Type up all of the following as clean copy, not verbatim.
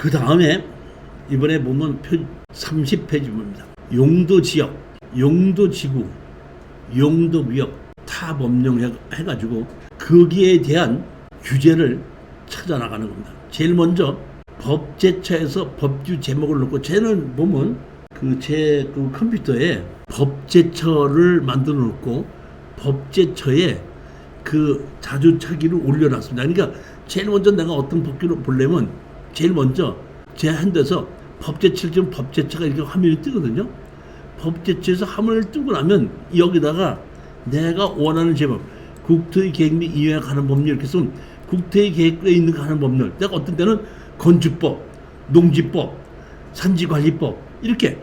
그 다음에 이번에 보면 30페이지입니다. 용도 지역, 용도 지구, 용도 구역 타 법령 해가지고 거기에 대한 규제를 찾아 나가는 겁니다. 제일 먼저 법제처에서 법규 제목을 넣고, 쟤는 보면 제 컴퓨터에 법제처를 만들어 놓고 법제처에 그 자주차기를 올려놨습니다. 그러니까 제일 먼저 내가 어떤 법규를 보려면 제일 먼저 제 핸드에서 법제처, 지금 법제처가 이렇게 화면이 뜨거든요. 법제처에서 화면을 뜨고 나면 여기다가 내가 원하는 제목, 국토의 계획 및 이행에 관한 법률 이렇게 쓰면 국토의 계획에 있는 관한 법률, 내가 어떤 때는 건축법, 농지법, 산지관리법 이렇게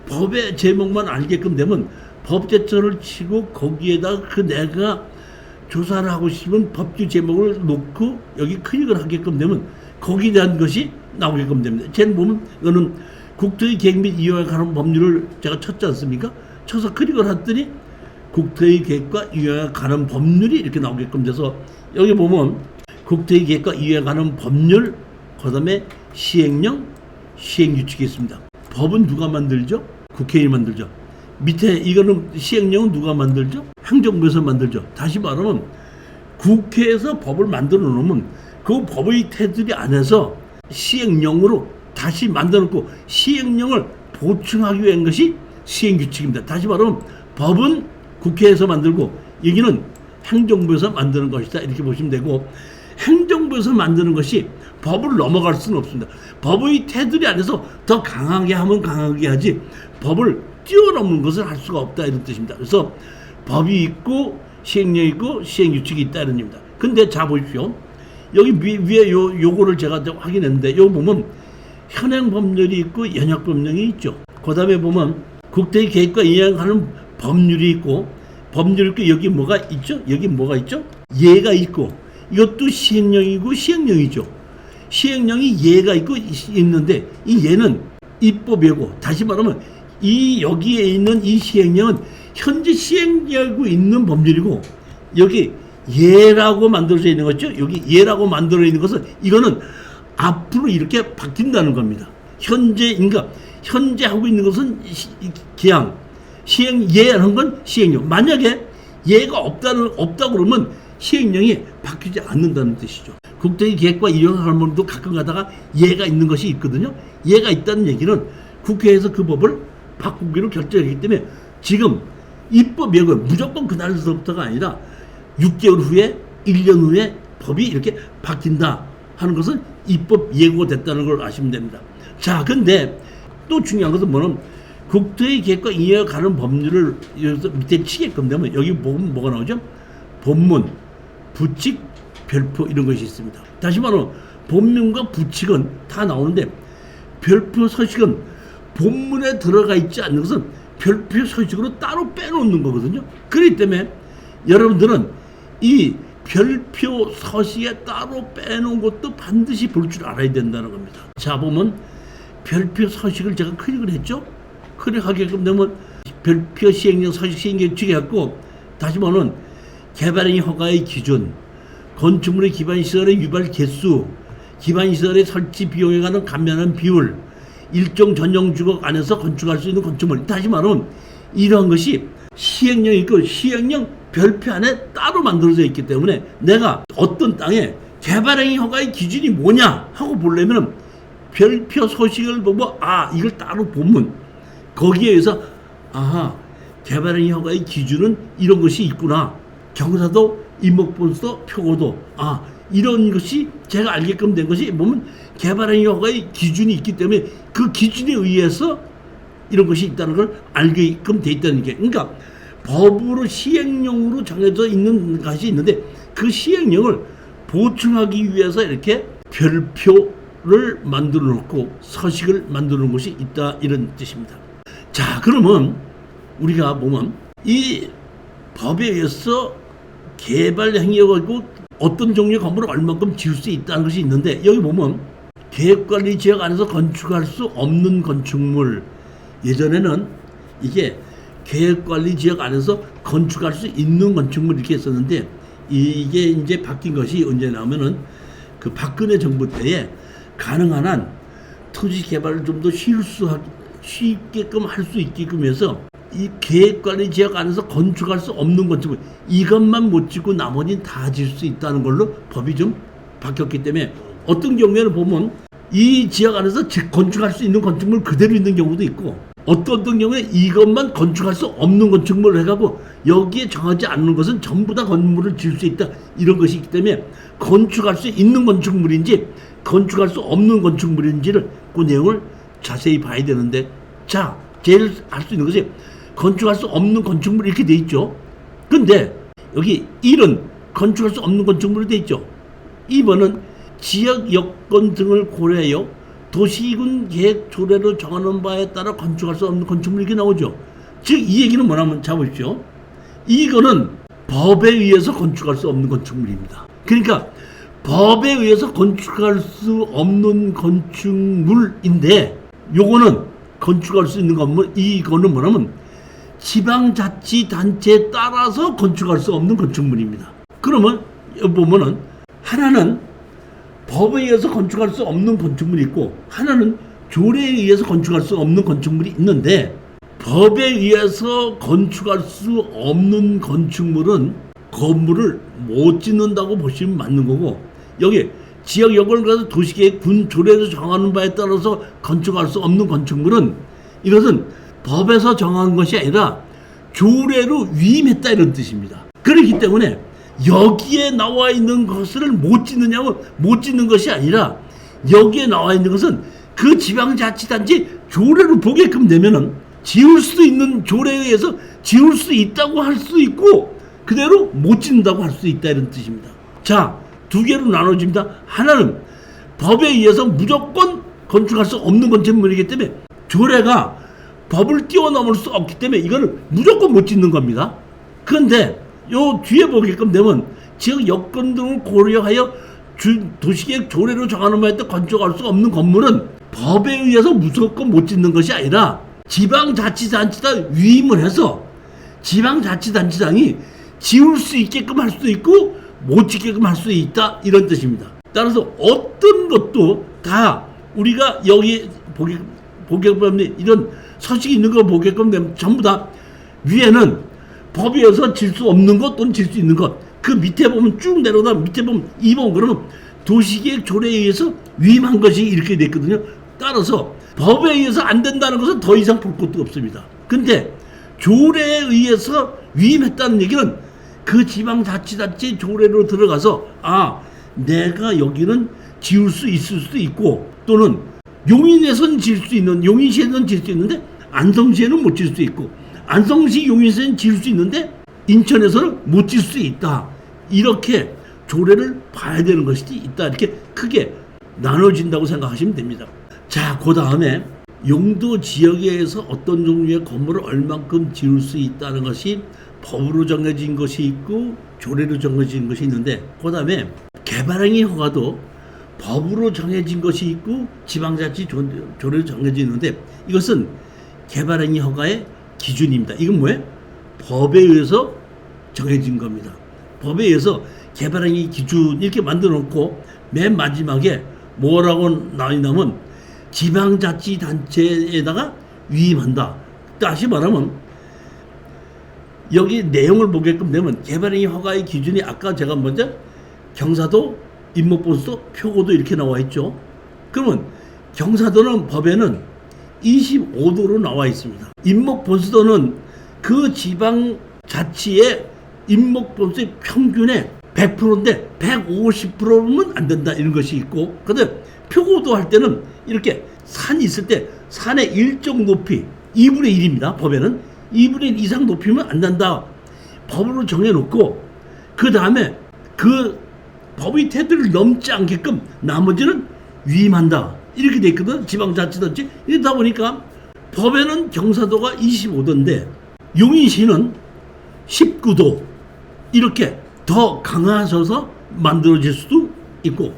법의 제목만 알게끔 되면 법제처를 치고 거기에다가 그 내가 조사를 하고 싶은 법규 제목을 놓고 여기 클릭을 하게끔 되면 거기에 대한 것이 나오게끔 됩니다. 쟤는 보면 이거는 국토의 계획 및 이행에 관한 법률을 제가 쳤지 않습니까? 쳐서 클릭을 했더니 국토의 계획과 이행에 관한 법률이 이렇게 나오게끔 돼서 여기 보면 국토의 계획과 이행에 관한 법률, 그 다음에 시행령, 시행규칙이 있습니다. 법은 누가 만들죠? 국회의원이 만들죠. 밑에 이거는 시행령은 누가 만들죠? 행정부에서 만들죠. 다시 말하면 국회에서 법을 만들어 놓으면 그 법의 테두리 안에서 시행령으로 다시 만들어 놓고 시행령을 보충하기 위한 것이 시행규칙입니다. 다시 말하면 법은 국회에서 만들고 여기는 행정부에서 만드는 것이다, 이렇게 보시면 되고, 행정부에서 만드는 것이 법을 넘어갈 수는 없습니다. 법의 테두리 안에서 더 강하게 하면 강하게 하지 법을 뛰어넘는 것을 할 수가 없다, 이런 뜻입니다. 그래서 법이 있고 시행령이 있고 시행규칙이 있다, 이런 얘기입니다. 근데 자 보십시오. 여기 위에 요거를 제가 확인했는데 여기 보면 현행법률이 있고 연역법령이 있죠. 그 다음에 보면 국토의 계획과 이행하는 법률이 있고, 법률이 있고 여기 뭐가 있죠? 여기 뭐가 있죠? 예가 있고, 이것도 시행령이고 시행령이죠. 시행령이 예가 있고 있는데 이 예는 입법이고, 다시 말하면 이 여기에 있는 이 시행령은 현재 시행되고 있는 법률이고, 여기 예라고 만들어져 있는 거죠. 여기 예라고 만들어 있는 것은 이거는 앞으로 이렇게 바뀐다는 겁니다. 그러니까 현재 하고 있는 것은 기양, 시행 예라는 건 시행령. 만약에 예가 없다 그러면 시행령이 바뀌지 않는다는 뜻이죠. 국토의 계획과 이행하는 법도 가끔 가다가 예가 있는 것이 있거든요. 예가 있다는 얘기는 국회에서 그 법을 바꾸기로 결정했기 때문에 지금 입법 예고는 무조건 그날서부터가 아니라 6개월 후에 1년 후에 법이 이렇게 바뀐다 하는 것은 입법 예고됐다는 걸 아시면 됩니다. 자, 근데 또 중요한 것은 뭐냐면 국토의 계획과 이행에 관한 법률을 여기서 밑에 치게끔 되면 여기 보면 뭐가 나오죠? 본문, 부칙, 별표 이런 것이 있습니다. 다시 말하면 본문과 부칙은 다 나오는데 별표 서식은 본문에 들어가 있지 않는 것은 별표 서식으로 따로 빼놓는 거거든요. 그렇기 때문에 여러분들은 이 별표 서식에 따로 빼놓은 것도 반드시 볼 줄 알아야 된다는 겁니다. 자, 보면 별표 서식을 제가 클릭을 했죠. 클릭하게끔 되면 별표 시행령 서식 시행규칙이 갖고, 다시 보면 개발행위 허가의 기준, 건축물의 기반시설의 유발 개수, 기반시설의 설치 비용에 관한 감면한 비율, 일정 전용 주거 안에서 건축할 수 있는 건축물, 다시 말하면 이러한 것이 시행령이 있고 시행령 별표 안에 따로 만들어져 있기 때문에 내가 어떤 땅에 개발행위 허가의 기준이 뭐냐 하고 보려면 별표 소식을 보고 이걸 따로 보면 거기에 의해서 개발행위 허가의 기준은 이런 것이 있구나. 경사도, 임목분수도, 표고도 이런 것이 제가 알게끔 된 것이 보면 개발행위 허가의 기준이 있기 때문에 그 기준에 의해서 이런 것이 있다는 걸 알게끔 돼 있다는 게, 그러니까 법으로 시행령으로 정해져 있는 것이 있는데 그 시행령을 보충하기 위해서 이렇게 별표를 만들어 놓고 서식을 만들어 놓은 것이 있다, 이런 뜻입니다. 자, 그러면 우리가 보면 이 법에 의해서 개발 행위가 있고 어떤 종류의 건물을 얼마큼 지을 수 있다는 것이 있는데, 여기 보면 계획관리 지역 안에서 건축할 수 없는 건축물, 예전에는 이게 계획관리 지역 안에서 건축할 수 있는 건축물 이렇게 했었는데, 이게 이제 바뀐 것이 언제 나오면은 그 박근혜 정부 때에 가능한 한 토지 개발을 좀 더 쉽게끔 할 수 있게끔 해서 이 계획관리 지역 안에서 건축할 수 없는 건축물 이것만 못 짓고 나머지는 다 질 수 있다는 걸로 법이 좀 바뀌었기 때문에 어떤 경우에는 보면 이 지역 안에서 건축할 수 있는 건축물 그대로 있는 경우도 있고 어떤 경우에 이것만 건축할 수 없는 건축물을 해가고 여기에 정하지 않는 것은 전부 다 건물을 지을 수 있다 이런 것이 있기 때문에 건축할 수 있는 건축물인지 건축할 수 없는 건축물인지를 그 내용을 자세히 봐야 되는데 자 제일 할 수 있는 것이 건축할 수 없는 건축물 이렇게 돼 있죠. 근데 여기 1은 건축할 수 없는 건축물이 돼 있죠. 2번은 지역 여건 등을 고려하여 도시군 계획 조례로 정하는 바에 따라 건축할 수 없는 건축물이 이렇게 나오죠. 즉 이 얘기는 뭐냐면 잡으십시오. 이거는 법에 의해서 건축할 수 없는 건축물입니다. 그러니까 법에 의해서 건축할 수 없는 건축물인데 요거는 건축할 수 있는 건물 이거는 뭐냐면 지방자치단체에 따라서 건축할 수 없는 건축물입니다. 그러면 여기 보면은 하나는 법에 의해서 건축할 수 없는 건축물이 있고 하나는 조례에 의해서 건축할 수 없는 건축물이 있는데 법에 의해서 건축할 수 없는 건축물은 건물을 못 짓는다고 보시면 맞는 거고 여기 지역 여건을 가서 도시계획 군 조례에서 정하는 바에 따라서 건축할 수 없는 건축물은 이것은 법에서 정한 것이 아니라 조례로 위임했다 이런 뜻입니다. 그렇기 때문에 여기에 나와 있는 것을 못 짓느냐면 못 짓는 것이 아니라 여기에 나와 있는 것은 그 지방자치단체 조례로 보게끔 되면은 지을 수 있는 조례에 의해서 지을 수 있다고 할 수 있고 그대로 못 짓는다고 할 수 있다 이런 뜻입니다. 자, 두 개로 나눠집니다. 하나는 법에 의해서 무조건 건축할 수 없는 건축물이기 때문에 조례가 법을 뛰어넘을 수 없기 때문에 이거는 무조건 못 짓는 겁니다. 그런데 요 뒤에 보게끔 되면 지역 여건 등을 고려하여 도시계획 조례로 정하는 바에 따라 건축할 수 없는 건물은 법에 의해서 무조건 못 짓는 것이 아니라 지방자치단체가 위임을 해서 지방자치단체장이 지을 수 있게끔 할 수도 있고 못 짓게끔 할 수 있다 이런 뜻입니다. 따라서 어떤 것도 다 우리가 여기 보게끔 이런 서식이 있는 거 보게끔 되면 전부 다 위에는 법에 의해서 질 수 없는 것 또는 질 수 있는 것 그 밑에 보면 쭉 내려오다 밑에 보면 2번 그러면 도시계획 조례에 의해서 위임한 것이 이렇게 됐거든요. 따라서 법에 의해서 안 된다는 것은 더 이상 볼 것도 없습니다. 근데 조례에 의해서 위임했다는 얘기는 그 지방자치단체 조례로 들어가서 아 내가 여기는 지을 수 있을 수도 있고 또는 용인에서는 지을 수 있는 용인시에서는 지을 수 있는데 안성시에는 못 지을 수 있고 안성시 용인시에는 지을 수 있는데 인천에서는 못 지을 수 있다. 이렇게 조례를 봐야 되는 것이 있다. 이렇게 크게 나눠진다고 생각하시면 됩니다. 자, 그 다음에 용도 지역에서 어떤 종류의 건물을 얼만큼 지을 수 있다는 것이 법으로 정해진 것이 있고 조례로 정해진 것이 있는데 그 다음에 개발행위 허가도 법으로 정해진 것이 있고 지방자치 조례로 정해져 있는데 이것은 개발행위 허가의 기준입니다. 이건 뭐예요? 법에 의해서 정해진 겁니다. 법에 의해서 개발행위 기준 이렇게 만들어 놓고 맨 마지막에 뭐라고 나오냐면 지방자치단체에다가 위임한다. 다시 말하면 여기 내용을 보게끔 되면 개발행위 허가의 기준이 아까 제가 먼저 경사도, 임목본수도, 표고도 이렇게 나와 있죠. 그러면 경사도는 법에는 25도로 나와 있습니다. 임목본수도는 그 지방자치의 임목본수의 평균의 100%인데 150%면 안 된다 이런 것이 있고 근데 표고도 할 때는 이렇게 산이 있을 때 산의 일정 높이 2분의 1입니다. 법에는 2분의 1 이상 높이면 안 된다. 법으로 정해놓고 그 다음에 그 법의 테두리를 넘지 않게끔 나머지는 위임한다. 이렇게 돼 있거든. 지방자치단체. 이러다 보니까 법에는 경사도가 25도인데 용인시는 19도 이렇게 더 강화하셔서 만들어질 수도 있고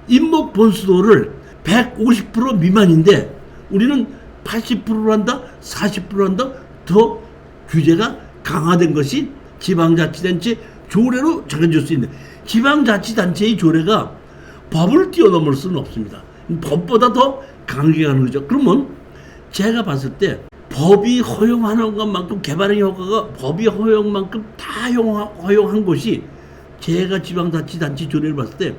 임목본수도를 150% 미만인데 우리는 80%로 한다, 40%로 한다. 더 규제가 강화된 것이 지방자치단체 조례로 정해질 수 있는 지방자치단체의 조례가 법을 뛰어넘을 수는 없습니다. 법보다 더 강하게 가는 거죠. 그러면 제가 봤을 때 법이 허용하는 것만큼 개발의 효과가 법이 허용만큼 다 허용한 곳이 제가 지방자치단체 조례를 봤을 때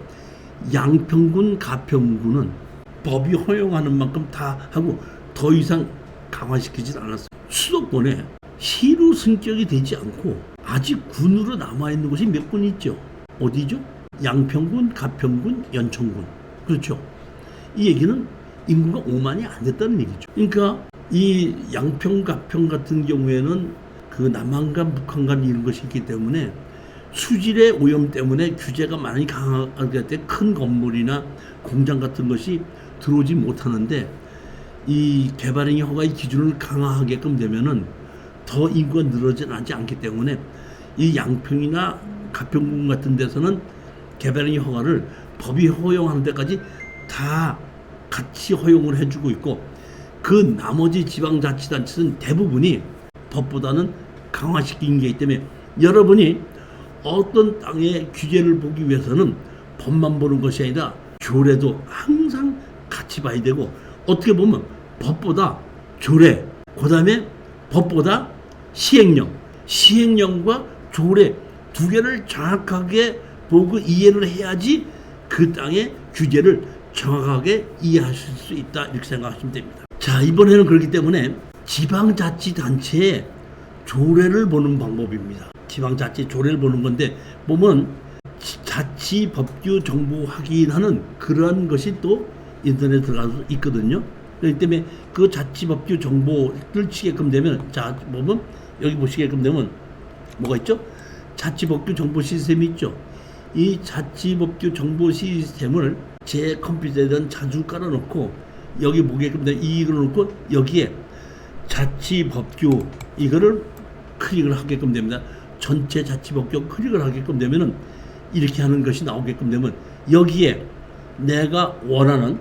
양평군, 가평군은 법이 허용하는 만큼 다 하고 더 이상 강화시키진 않았어요. 수도권에 시로 승격이 되지 않고 아직 군으로 남아있는 곳이 몇 군 있죠. 어디죠? 양평군, 가평군, 연천군. 그렇죠. 이 얘기는 인구가 5만이 안 됐다는 얘기죠. 그러니까 이 양평, 가평 같은 경우에는 그 남한간, 북한간 이런 것이 있기 때문에 수질의 오염 때문에 규제가 많이 강하게 때 큰 건물이나 공장 같은 것이 들어오지 못하는데 이 개발행위 허가의 기준을 강화하게끔 되면은 더 인구가 늘어나지 않기 때문에 이 양평이나 가평군 같은 데서는 개발행위 허가를 법이 허용하는 데까지 다 같이 허용을 해주고 있고 그 나머지 지방자치단체는 대부분이 법보다는 강화시킨 게 있기 때문에 여러분이 어떤 땅의 규제를 보기 위해서는 법만 보는 것이 아니라 조례도 항상 같이 봐야 되고 어떻게 보면 법보다 조례, 그 다음에 법보다 시행령과 조례 두 개를 정확하게 보고 이해를 해야지 그 땅의 규제를 정확하게 이해하실 수 있다 이렇게 생각하시면 됩니다. 자, 이번에는 그렇기 때문에 지방자치단체의 조례를 보는 방법입니다. 지방자치 조례를 보는 건데 보면 자치법규 정보 확인하는 그러한 것이 또 인터넷에 들어가서 있거든요. 그렇기 때문에 그 자치법규 정보를 치게끔 되면 자 보면 여기 보시게끔 되면 뭐가 있죠? 자치법규 정보 시스템이 있죠. 이 자치법규 정보 시스템을 제 컴퓨터에다 자주 깔아놓고 여기 보게끔 되면 이걸 놓고 여기에 자치법규 이거를 클릭을 하게끔 됩니다. 전체 자치법규 클릭을 하게끔 되면은 이렇게 하는 것이 나오게끔 되면 여기에 내가 원하는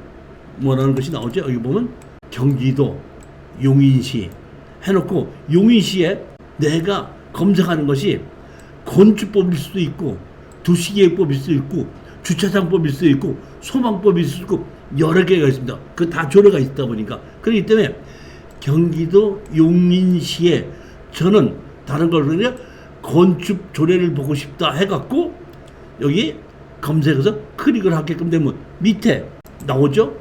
것이 나오죠. 여기 보면 경기도 용인시 해놓고 용인시에 내가 검색하는 것이 건축법일 수도 있고 도시계획법일 수도 있고 주차장법일 수도 있고 소방법일 수도 있고 여러 개가 있습니다. 그 다 조례가 있다 보니까 그렇기 때문에 경기도 용인시에 저는 다른 걸 그냥 건축 조례를 보고 싶다 해갖고 여기 검색해서 클릭을 하게끔 되면 밑에 나오죠.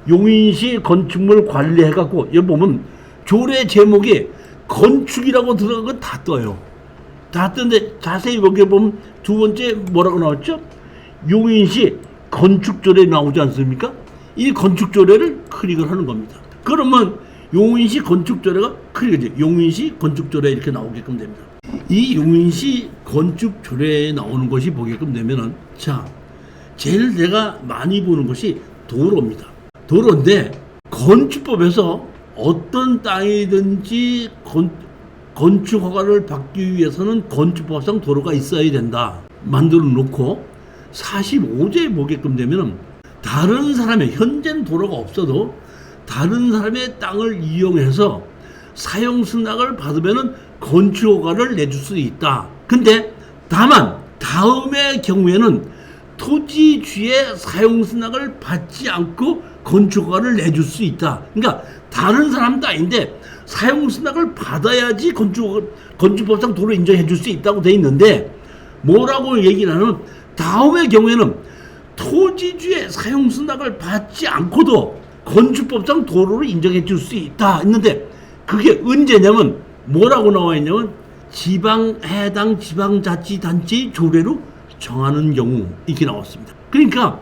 용인시 건축물 관리해갖고 여기 보면 조례 제목이 건축이라고 들어간 건 다 떠요. 다 뜨는데 자세히 여기 보면 두 번째 뭐라고 나왔죠? 용인시 건축조례 나오지 않습니까? 이 건축조례를 클릭을 하는 겁니다. 그러면 용인시 건축조례가 클릭이죠. 용인시 건축조례 이렇게 나오게끔 됩니다. 이 용인시 건축조례에 나오는 것이 보게끔 되면은 자 제일 내가 많이 보는 것이 도로입니다. 도로인데 건축법에서 어떤 땅이든지 건축 허가를 받기 위해서는 건축법상 도로가 있어야 된다 만들어 놓고 45조에 보게끔 되면은 다른 사람의 현재는 도로가 없어도 다른 사람의 땅을 이용해서 사용 승낙을 받으면은 건축 허가를 내줄 수 있다. 근데 다만 다음의 경우에는 토지주의 사용 승낙을 받지 않고 건축 허가를 내줄 수 있다. 그러니까 다른 사람 땅인데 사용 승낙을 받아야지 건축법상 도로 인정해 줄 수 있다고 돼 있는데 뭐라고 얘기를 하냐면 다음의 경우에는 토지주의 사용 승낙을 받지 않고도 건축법상 도로를 인정해 줄 수 있다 했는데 그게 언제냐면 뭐라고 나와 있냐면 해당 지방자치단체의 조례로 정하는 경우 이렇게 나왔습니다. 그러니까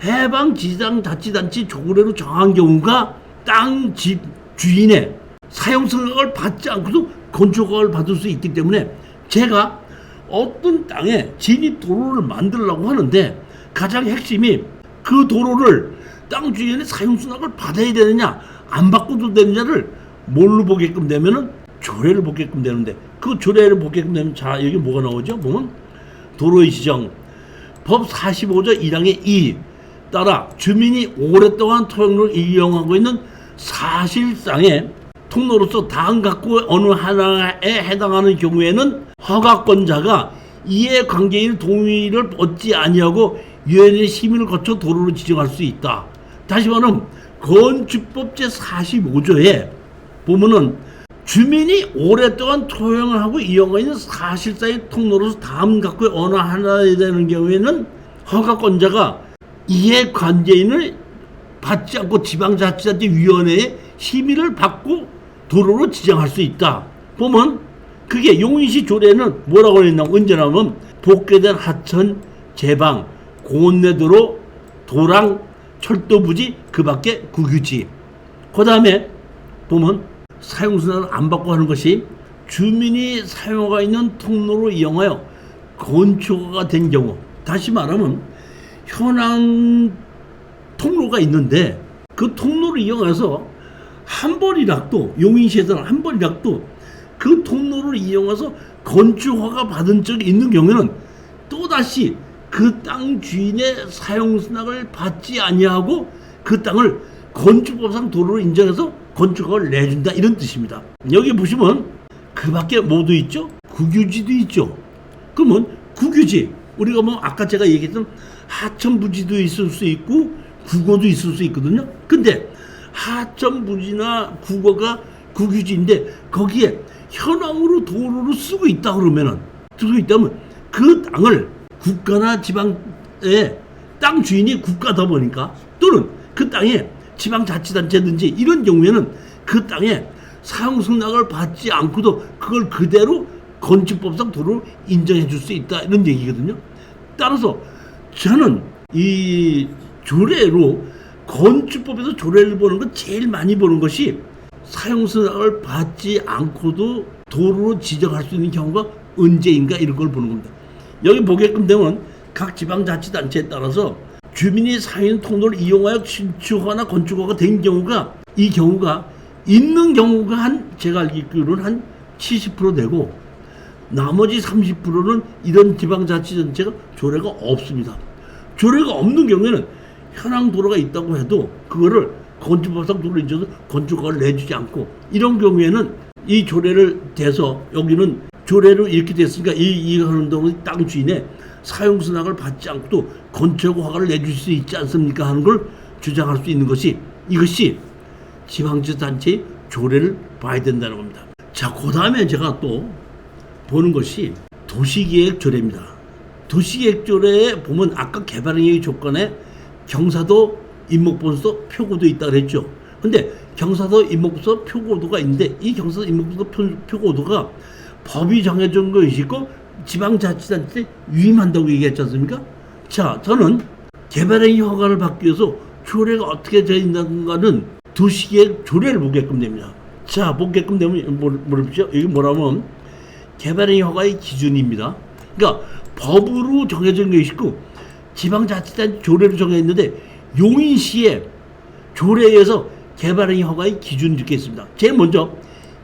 해당 지방자치단체 조례로 정한 경우가 땅 집 주인의 사용 승낙을 받지 않고도 건축허가를 받을 수 있기 때문에 제가 어떤 땅에 진입 도로를 만들려고 하는데 가장 핵심이 그 도로를 땅 주인의 사용 승낙을 받아야 되느냐 안 받고도 되느냐를 뭘로 보게끔 되면은 조례를 보게끔 되는데 그 조례를 보게끔 되면 자 여기 뭐가 나오죠? 보면 도로의 지정 법 45조 1항의 2 따라 주민이 오랫동안 토양로를 이용하고 있는 사실상의 통로로서 다음 각구 어느 하나에 해당하는 경우에는 허가권자가 이해 관계인 동의를 얻지 아니하고 유엔의 심의를 거쳐 도로를 지정할 수 있다. 다시 말하면 건축법 제45조에 보면은 주민이 오랫동안 토양을 하고 이용하고 있는 사실상의 통로로서 다음 각구의 어느 하나에 되는 경우에는 허가권자가 이해 관계인을 받지 않고 지방자치단체위원회의 심의를 받고 도로로 지정할 수 있다. 보면 그게 용인시 조례는 뭐라고 했냐면 언제냐면 복개된 하천, 제방, 공원내도로, 도랑, 철도부지, 그 밖에 국유지. 그 다음에 보면 사용수단을 안 받고 하는 것이 주민이 사용하고 있는 통로로 이용하여 건축허가가 된 경우, 다시 말하면 현황 통로가 있는데 그 통로를 이용해서 한 번이라도 용인시에서는 한 번이라도 그 통로를 이용해서 건축허가 받은 적이 있는 경우에는 또다시 그 땅 주인의 사용수당을 받지 아니하고 그 땅을 건축법상 도로로 인정해서 건축허가를 내준다, 이런 뜻입니다. 여기 보시면 그 밖에 뭐도 있죠? 국유지도 있죠. 그러면 국유지, 우리가 뭐 아까 제가 얘기했던 하천부지도 있을 수 있고 국어도 있을 수 있거든요. 근데 하천부지나 국어가 국유지인데 거기에 현황으로 도로로 쓰고 있다 그러면은, 쓰고 있다면 그 땅을 국가나 지방의 땅 주인이 국가다 보니까, 또는 그 땅에 지방자치단체든지 이런 경우에는 그 땅에 사용승낙을 받지 않고도 그걸 그대로 건축법상 도로로 인정해 줄 수 있다, 이런 얘기거든요. 따라서 저는 이 조례로, 건축법에서 조례를 보는 건 제일 많이 보는 것이 사용승낙을 받지 않고도 도로로 지정할 수 있는 경우가 언제인가, 이런 걸 보는 겁니다. 여기 보게끔 되면 각 지방자치단체에 따라서 주민이 사용 통로를 이용하여 신축허가나 건축허가가 된 경우가, 이 경우가 있는 경우가 제가 알기로는 한 70% 되고 나머지 30%는 이런 지방자치단체가 조례가 없습니다. 조례가 없는 경우에는 현황 도로가 있다고 해도 그거를 건축법상 도로를 인정해서 건축허가를 내주지 않고, 이런 경우에는 이 조례를 대서 여기는 조례로 이렇게 됐으니까 이 하는 동안 땅 주인의 사용승낙을 받지 않고도 건축허가를 내줄 수 있지 않습니까 하는 걸 주장할 수 있는 것이, 이것이 지방자치단체의 조례를 봐야 된다는 겁니다. 자, 그 다음에 제가 또 보는 것이 도시계획조례입니다. 도시계획조례에 보면 아까 개발행위 조건에 경사도, 임목보수, 표고도 있다 그랬죠. 근데 경사도, 임목보수, 표고도가 있는데 이 경사도, 임목보수, 표고도가 법이 정해준 것이 있고 지방자치단체 위임한다고 얘기했지 않습니까? 자, 저는 개발행위 허가를 받기 위해서 조례가 어떻게 되어 있는가는 도시계획 조례를 보게끔 됩니다. 자, 보게끔 되면 뭐라죠? 이게 뭐라면 개발행위 허가의 기준입니다. 그러니까 법으로 정해진 것이 있고 지방자치단체 조례로 정해있는데 용인시의 조례에 의해서 개발행위 허가의 기준을 이렇게 있습니다. 제일 먼저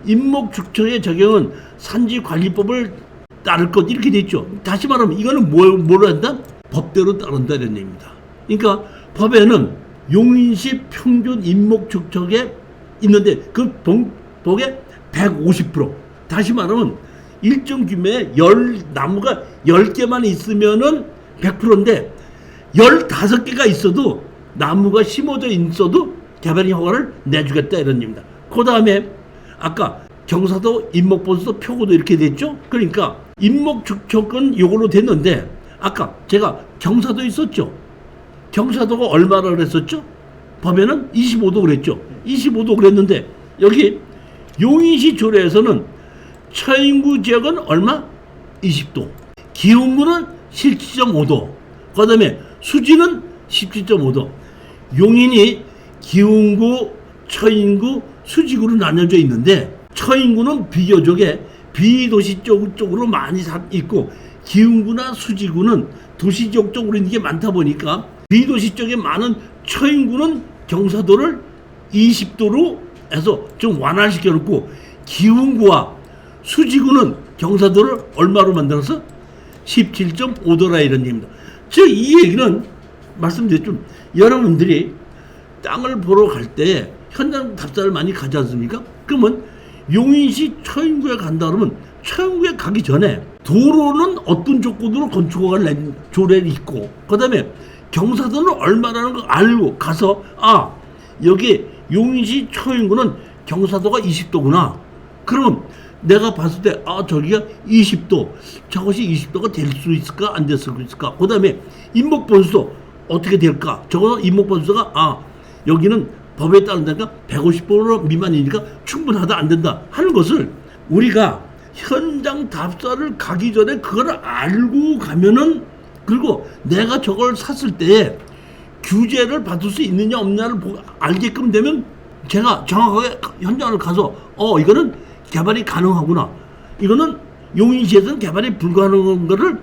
임목축척의 적용은 산지관리법을 따를 것, 이렇게 돼 있죠. 다시 말하면 이거는 뭐로 한다? 법대로 따른다, 이런 얘기입니다. 그러니까 법에는 용인시 평균 임목축척에 있는데 그 복의 150%, 다시 말하면 일정 규모의 나무가 10개만 있으면은 100%인데 15개가 있어도, 나무가 심어져 있어도 개발행위 허가를 내주겠다, 이런 얘기입니다. 그 다음에 아까 경사도, 임목보수도, 표고도 이렇게 됐죠. 그러니까 임목축척은 요걸로 됐는데 아까 제가 경사도 있었죠. 경사도가 얼마나 그랬었죠? 법에는 25도 그랬죠. 25도 그랬는데 여기 용인시 조례에서는 처인구 지역은 얼마? 20도. 기흥구는 17.5도. 그 다음에 수지는 17.5도. 용인이 기흥구, 처인구, 수지구로 나뉘어져 있는데 처인구는 비교적에 비도시 쪽으로 많이 있고 기흥구나 수지구는 도시 지역 쪽으로 있는 게 많다 보니까 비도시 쪽에 많은 처인구는 경사도를 20도로 해서 좀 완화시켜 놓고 기흥구와 수지구는 경사도를 얼마로 만들어서 17.5도라, 이런 얘기입니다. 즉 이 얘기는 말씀드렸죠. 여러분들이 땅을 보러 갈 때 현장 답사를 많이 가지 않습니까? 그러면 용인시 처인구에 간다 그러면 처인구에 가기 전에 도로는 어떤 조건으로 건축허가를 낸 조례를 있고, 그 다음에 경사도는 얼마라는 걸 알고 가서 여기 용인시 초인구는 경사도가 20도구나. 그럼 내가 봤을 때 저기가 20도, 저것이 20도가 될 수 있을까 안 될 수 있을까. 그 다음에 인목번수도 어떻게 될까. 적어도 인목번수가 여기는 법에 따른다니까 150% 미만이니까 충분하다 안 된다 하는 것을 우리가 현장 답사를 가기 전에 그걸 알고 가면은, 그리고 내가 저걸 샀을 때 규제를 받을 수 있느냐 없느냐를 알게끔 되면 제가 정확하게 현장을 가서 이거는 개발이 가능하구나, 이거는 용인시에서는 개발이 불가능한 거를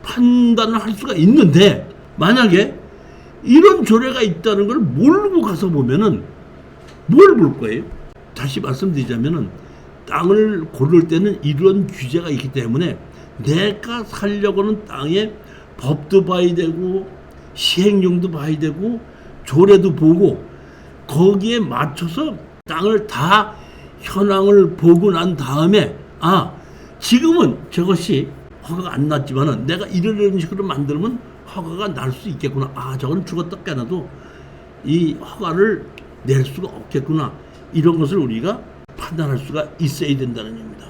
판단을 할 수가 있는데, 만약에 이런 조례가 있다는 걸 모르고 가서 보면은 뭘 볼 거예요? 다시 말씀드리자면은 땅을 고를 때는 이런 규제가 있기 때문에 내가 살려고 하는 땅에 법도 봐야 되고 시행령도 봐야 되고 조례도 보고 거기에 맞춰서 땅을 다 현황을 보고 난 다음에 지금은 저것이 허가가 안 났지만은 내가 이런 식으로 만들면 허가가 날 수 있겠구나. 저건 죽었다 깨나도 이 허가를 낼 수가 없겠구나. 이런 것을 우리가 판단할 수가 있어야 된다는 얘기입니다.